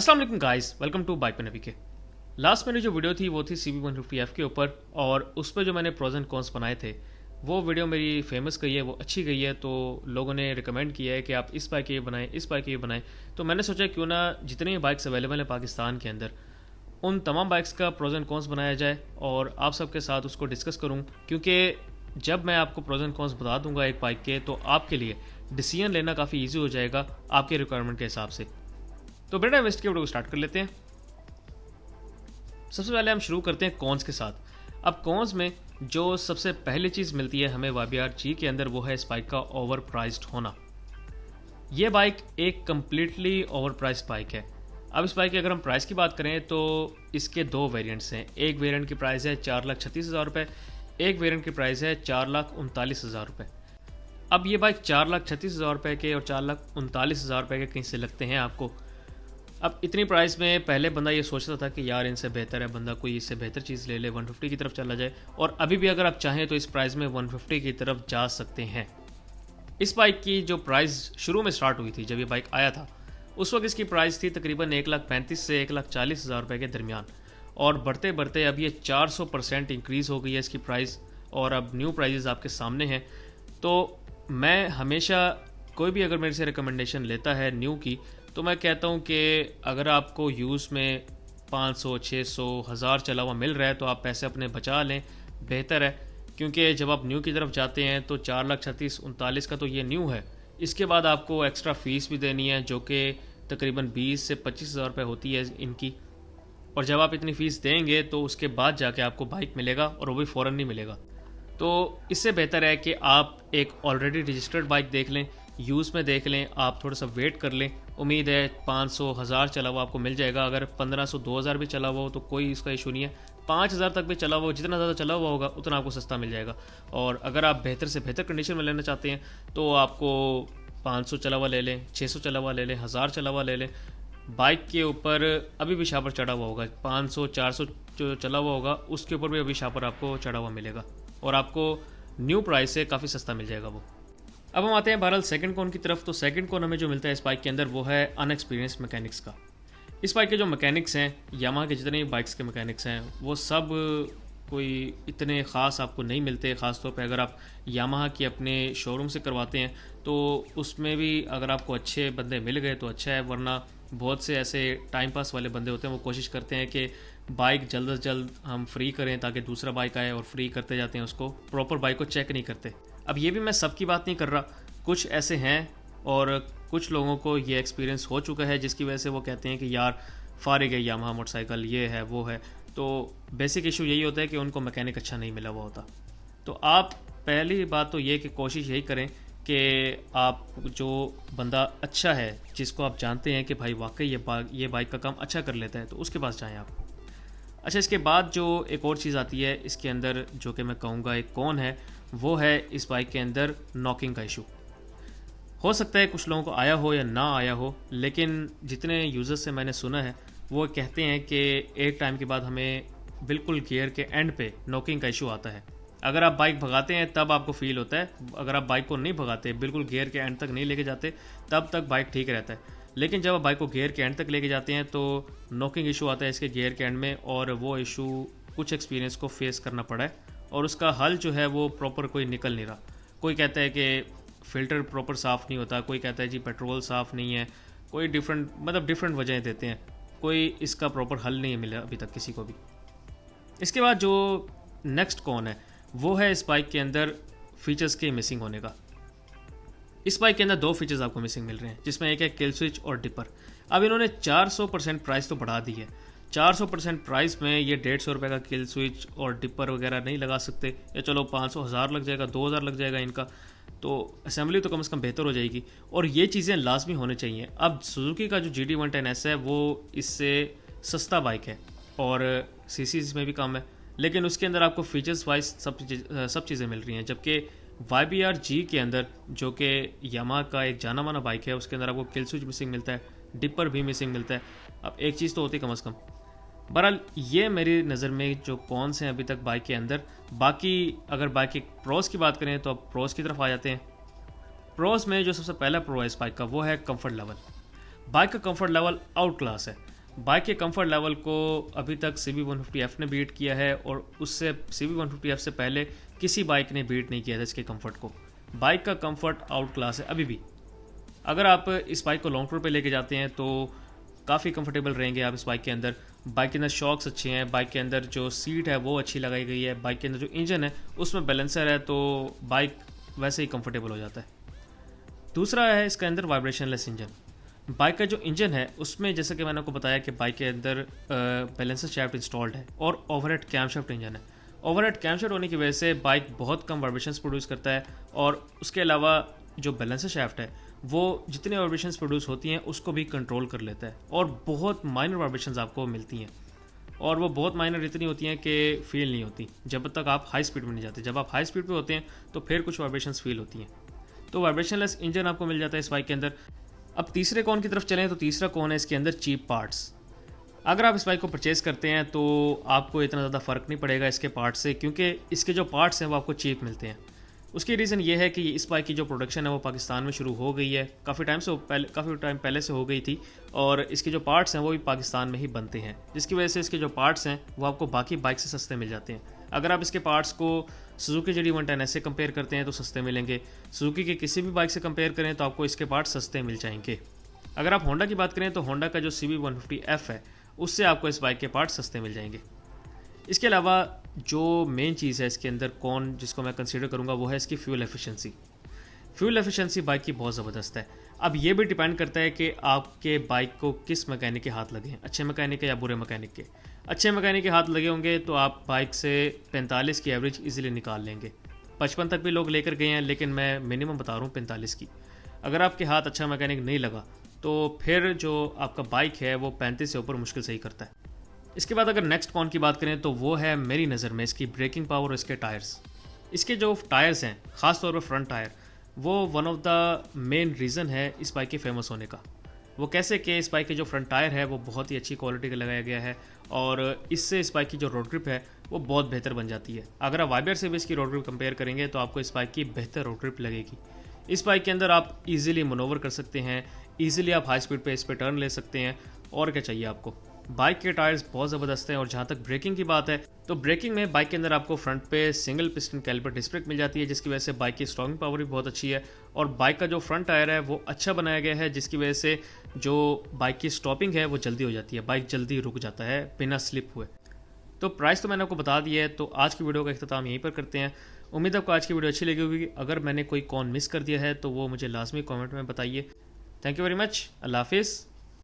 अस्सलाम वालेकुम guys, welcome to bike पे नबी के। लास्ट मेरी जो वीडियो थी वो थी CB150F के ऊपर, और उस पर जो मैंने प्रोज एंड कॉन्स बनाए थे वो वीडियो मेरी फेमस गई है, वो अच्छी गई है। तो लोगों ने रिकमेंड किया है कि आप इस बाइक के ये बनाएं, इस बाइक के ये बनाएं। तो मैंने सोचा क्यों ना जितनी बाइक्स अवेलेबल हैं पाकिस्तान के अंदर, उन तमाम बाइक्स का प्रोज एंड कॉन्स बनाया जाए और आप सबके साथ उसको डिस्कस करूँ। क्योंकि जब मैं आपको प्रोज एंड कॉन्स बता दूंगा एक बाइक के, तो आपके लिए डिसीजन लेना काफ़ी ईजी हो जाएगा आपके रिक्वायरमेंट के हिसाब से। तो बेटा इन्वेस्ट के वीडियो को स्टार्ट कर लेते हैं। सबसे पहले हम शुरू करते हैं कॉन्स के साथ। अब कॉन्स में जो सबसे पहली चीज़ मिलती है हमें YBR-G के अंदर, वो है इस बाइक का ओवर प्राइस्ड होना। ये बाइक एक कम्प्लीटली ओवर प्राइस्ड बाइक है। अब इस बाइक की अगर हम प्राइस की बात करें तो इसके दो वेरिएंट्स हैं। एक वेरिएंट की प्राइस है 4,36,000 रुपये, एक वेरिएंट की प्राइस है 4,39,000 रुपये। अब ये बाइक 4,36,000 रुपये के और 4,39,000 रुपये के कहीं से लगते हैं आपको। अब इतनी प्राइस में पहले बंदा ये सोचता था कि यार इनसे बेहतर है बंदा कोई इससे बेहतर चीज़ ले ले, 150 की तरफ चला जाए। और अभी भी अगर आप चाहें तो इस प्राइस में 150 की तरफ जा सकते हैं। इस बाइक की जो प्राइस शुरू में स्टार्ट हुई थी, जब ये बाइक आया था, उस वक्त इसकी प्राइस थी तकरीबन 1,35,000 से 1,40,000 रुपये के दरमियान। और बढ़ते बढ़ते अब ये 400% इंक्रीज़ हो गई है इसकी प्राइस, और अब न्यू प्राइजेज़ आपके सामने हैं। तो मैं हमेशा कोई भी अगर मेरे से रिकमेंडेशन लेता है न्यू की, तो मैं कहता हूँ कि अगर आपको यूज़ में 500, 600, 1000 चला हुआ मिल रहा है तो आप पैसे अपने बचा लें, बेहतर है। क्योंकि जब आप न्यू की तरफ जाते हैं तो 4,36,39 का तो ये न्यू है। इसके बाद आपको एक्स्ट्रा फ़ीस भी देनी है जो कि तकरीबन 20 से 25,000 रुपये होती है इनकी। और जब आप इतनी फ़ीस देंगे तो उसके बाद जाके आपको बाइक मिलेगा, और वो भी फ़ौरन नहीं मिलेगा। तो इससे बेहतर है कि आप एक ऑलरेडी रजिस्टर्ड बाइक देख लें, यूज़ में देख लें, आप थोड़ा सा वेट कर लें। उम्मीद है 500, 1000 चला हुआ आपको मिल जाएगा। अगर 1500, 2000 भी चला हुआ हो तो कोई इसका इशू नहीं है। 5000 तक भी चला हुआ हो, जितना ज़्यादा चला हुआ होगा उतना आपको सस्ता मिल जाएगा। और अगर आप बेहतर से बेहतर कंडीशन में लेना चाहते हैं तो आपको 500 चला हुआ ले लें, 600 चला हुआ ले लें, 1000 चला हुआ ले लें। बाइक के ऊपर अभी भी शापर चढ़ा हुआ होगा, 500, 400 जो चला हुआ होगा उसके ऊपर भी अभी शापर आपको चढ़ा हुआ मिलेगा, और आपको न्यू प्राइस से काफ़ी सस्ता मिल जाएगा वो। अब हम आते हैं बहरहाल सेकंड कॉन की तरफ। तो सेकंड कॉन हमें जो मिलता है इस बाइक के अंदर वो है अनएक्सपीरियंस मैकेनिक्स का। इस बाइक के जो मैकेनिक्स हैं, यामाहा के जितने भी बाइक्स के मैकेनिक्स हैं, वो सब कोई इतने ख़ास आपको नहीं मिलते। ख़ास तौर पे अगर आप यामाहा की अपने शोरूम से करवाते हैं तो उसमें भी अगर आपको अच्छे बंदे मिल गए तो अच्छा है, वरना बहुत से ऐसे टाइम पास वाले बंदे होते हैं, वो कोशिश करते हैं कि बाइक जल्द से जल्द हम फ्री करें ताकि दूसरा बाइक आए, और फ्री करते जाते हैं उसको, प्रॉपर बाइक को चेक नहीं करते। अब ये भी मैं सबकी बात नहीं कर रहा, कुछ ऐसे हैं और कुछ लोगों को ये एक्सपीरियंस हो चुका है जिसकी वजह से वो कहते हैं कि यार फारिग है यामाहा मोटरसाइकिल, ये है वो है। तो बेसिक इशू यही होता है कि उनको मैकेनिक अच्छा नहीं मिला हुआ होता। तो आप पहली बात तो ये कि कोशिश यही करें कि आप जो बंदा अच्छा है, जिसको आप जानते हैं कि भाई वाकई ये बाइक का काम अच्छा कर लेता है, तो उसके पास जाएँ आप। अच्छा, इसके बाद जो एक और चीज़ आती है इसके अंदर, जो कि मैं कहूँगा एक कौन है, वो है इस बाइक के अंदर नॉकिंग का इशू। हो सकता है कुछ लोगों को आया हो या ना आया हो, लेकिन जितने यूज़र्स से मैंने सुना है वो कहते हैं कि एक टाइम के बाद हमें बिल्कुल गियर के एंड पे नॉकिंग का इशू आता है। अगर आप बाइक भगाते हैं तब आपको फील होता है, अगर आप बाइक को नहीं भगाते, बिल्कुल गियर के एंड तक नहीं लेके जाते, तब तक बाइक ठीक रहता है। लेकिन जब आप बाइक को गियर के एंड तक लेके जाते हैं तो नॉकिंग इशू आता है इसके गियर के एंड में, और वो इशू कुछ एक्सपीरियंस को फेस करना पड़ा है, और उसका हल जो है वो प्रॉपर कोई निकल नहीं रहा। कोई कहता है कि फ़िल्टर प्रॉपर साफ़ नहीं होता, कोई कहता है जी पेट्रोल साफ़ नहीं है, कोई डिफरेंट वजहें देते हैं, कोई इसका प्रॉपर हल नहीं मिला अभी तक किसी को भी। इसके बाद जो नेक्स्ट कौन है वो है इस बाइक के अंदर फीचर्स के मिसिंग होने का। इस बाइक के अंदर दो फीचर्स आपको मिसिंग मिल रहे हैं, जिसमें एक है किल स्विच और डिपर। अब इन्होंने 400% प्राइस तो बढ़ा दी है। 400% प्राइस में ये 150 रुपये का किल स्विच और डिपर वगैरह नहीं लगा सकते, या चलो 500, 1000 लग जाएगा, 2000 लग जाएगा इनका, तो असेंबली तो कम से कम बेहतर हो जाएगी, और ये चीज़ें लाजमी होने चाहिए। अब सुजुकी का जो GT110S है वो इससे सस्ता बाइक है और सीसीज में भी कम है, लेकिन उसके अंदर आपको फीचर्स वाइज सब चीज़ें मिल रही हैं। जबकि YBR-G के अंदर, जो कि यामाहा का एक जाना माना बाइक है, उसके अंदर आपको किल स्विच मिसिंग मिलता है, डिपर भी मिसिंग मिलता है। अब एक चीज़ तो होती है कम से कम। बहरहाल ये मेरी नज़र में जो कौन से हैं अभी तक बाइक के अंदर। बाकी अगर बाइक के प्रोस की बात करें तो अब प्रोस की तरफ आ जाते हैं। प्रोस में जो सबसे पहला प्रो है इस बाइक का वो है कंफर्ट लेवल। बाइक का कंफर्ट लेवल आउट क्लास है। बाइक के कंफर्ट लेवल को अभी तक CB150F ने बीट किया है और उससे CB150F से पहले किसी बाइक ने बीट नहीं किया था इसके कंफर्ट को। बाइक का कंफर्ट आउट क्लास है अभी भी। अगर आप इस बाइक को लॉन्ग टूर पे लेके जाते हैं तो काफ़ी कंफर्टेबल रहेंगे आप इस बाइक के अंदर। बाइक के अंदर शॉक्स अच्छे हैं, बाइक के अंदर जो सीट है वो अच्छी लगाई गई है, बाइक के अंदर जो इंजन है उसमें बैलेंसर है, तो बाइक वैसे ही कंफर्टेबल हो जाता है। दूसरा है इसके अंदर वाइब्रेशनलेस इंजन। बाइक का जो इंजन है उसमें जैसे कि मैंने आपको बताया कि बाइक के अंदर बैलेंसर शाफ्ट इंस्टॉल्ड है और ओवरहेड कैमशाफ्ट इंजन है। ओवरहेड कैमशाफ्ट होने की वजह से बाइक बहुत कम वाइब्रेशंस प्रोड्यूस करता है और उसके अलावा जो बैलेंसर शाफ्ट है वो जितने वाइब्रेशंस प्रोड्यूस होती हैं उसको भी कंट्रोल कर लेता है और बहुत माइनर वाइब्रेशंस आपको मिलती हैं और वो बहुत माइनर इतनी होती हैं कि फील नहीं होती जब तक आप हाई स्पीड में नहीं जाते। जब आप हाई स्पीड पे होते हैं तो फिर कुछ वाइब्रेशंस फील होती हैं। तो वाइब्रेशनलेस इंजन आपको मिल जाता है इस बाइक के अंदर। अब तीसरे कौन की तरफ चलें तो तीसरा कौन है इसके अंदर चीप पार्ट्स। अगर आप इस बाइक को परचेज़ करते हैं तो आपको इतना ज़्यादा फ़र्क नहीं पड़ेगा इसके पार्ट्स से, क्योंकि इसके जो पार्ट्स हैं वो आपको चीप मिलते हैं। उसकी रीज़न ये है कि इस बाइक की जो प्रोडक्शन है वो पाकिस्तान में शुरू हो गई है, काफ़ी टाइम पहले से हो गई थी और इसके जो पार्ट्स हैं वो भी पाकिस्तान में ही बनते हैं, जिसकी वजह से इसके जो पार्ट्स हैं वो आपको बाकी बाइक से सस्ते मिल जाते हैं। अगर आप इसके पार्ट्स को सुजुकी GD110 से कंपेयर करते हैं तो सस्ते मिलेंगे, सुजुकी के किसी भी बाइक से कंपेयर करें तो आपको इसके पार्ट्स सस्ते मिल जाएंगे। अगर आप होंडा की बात करें तो होंडा का जो CB150F है उससे आपको इस बाइक के पार्ट्स सस्ते मिल जाएंगे। इसके अलावा जो मेन चीज़ है इसके अंदर कौन जिसको मैं कंसीडर करूँगा वो है इसकी fuel efficiency. Fuel efficiency bike की बहुत ज़बरदस्त है। अब ये भी डिपेंड करता है कि आपके बाइक को किस मैकेनिक के हाथ लगे हैं, अच्छे मैकेनिक के या बुरे मैकेनिक के। अच्छे मैकेनिक के हाथ लगे होंगे तो आप बाइक से 45 की एवरेज इजीली निकाल लेंगे। 55 तक भी लोग लेकर गए हैं, लेकिन मैं मिनिमम बता रहा हूँ 45 की। अगर आपके हाथ अच्छा मैकेनिक नहीं लगा तो फिर जो आपका बाइक है वो 35 से ऊपर मुश्किल से ही करता है। इसके बाद अगर नेक्स्ट कौन की बात करें तो वो है मेरी नज़र में इसकी ब्रेकिंग पावर और इसके टायर्स। इसके जो टायर्स हैं ख़ास तौर पर फ्रंट टायर, वो one of the main reason है इस बाइक के फेमस होने का। वो कैसे कि इस बाइक के जो फ्रंट टायर है वो बहुत ही अच्छी क्वालिटी का लगाया गया है और इससे इस बाइक की जो रोड ग्रिप है वो बहुत बेहतर बन जाती है। अगर आप वाइबर से भी इसकी रोड ग्रिप कंपेयर करेंगे तो आपको इस बाइक की बेहतर रोड ग्रिप लगेगी। इस बाइक के अंदर आप इजीली मनोवर कर सकते हैं, इजीली आप हाई स्पीड पे इस पे टर्न ले सकते हैं, और क्या चाहिए आपको। बाइक के टायर्स बहुत ज़बरदस्त हैं। और जहाँ तक ब्रेकिंग की बात है तो ब्रेकिंग में बाइक के अंदर आपको फ्रंट पे single piston caliper disc brake मिल जाती है, जिसकी वजह से बाइक की स्टॉकिंग पावर भी बहुत अच्छी है। और बाइक का जो फ्रंट टायर है वो अच्छा बनाया गया है, जिसकी वजह से जो बाइक की स्टॉपिंग है वो जल्दी हो जाती है, बाइक जल्दी रुक जाता है बिना स्लिप हुए। तो प्राइस तो मैंने आपको बता दिया है, तो आज की वीडियो का इख्तिताम यहीं पर करते हैं। उम्मीद है आपको आज की वीडियो अच्छी लगी होगी। अगर मैंने कोई कौन मिस कर दिया है तो वो मुझे लाजमी कमेंट में बताइए। Thank you very much. अल्लाह हाफिज़।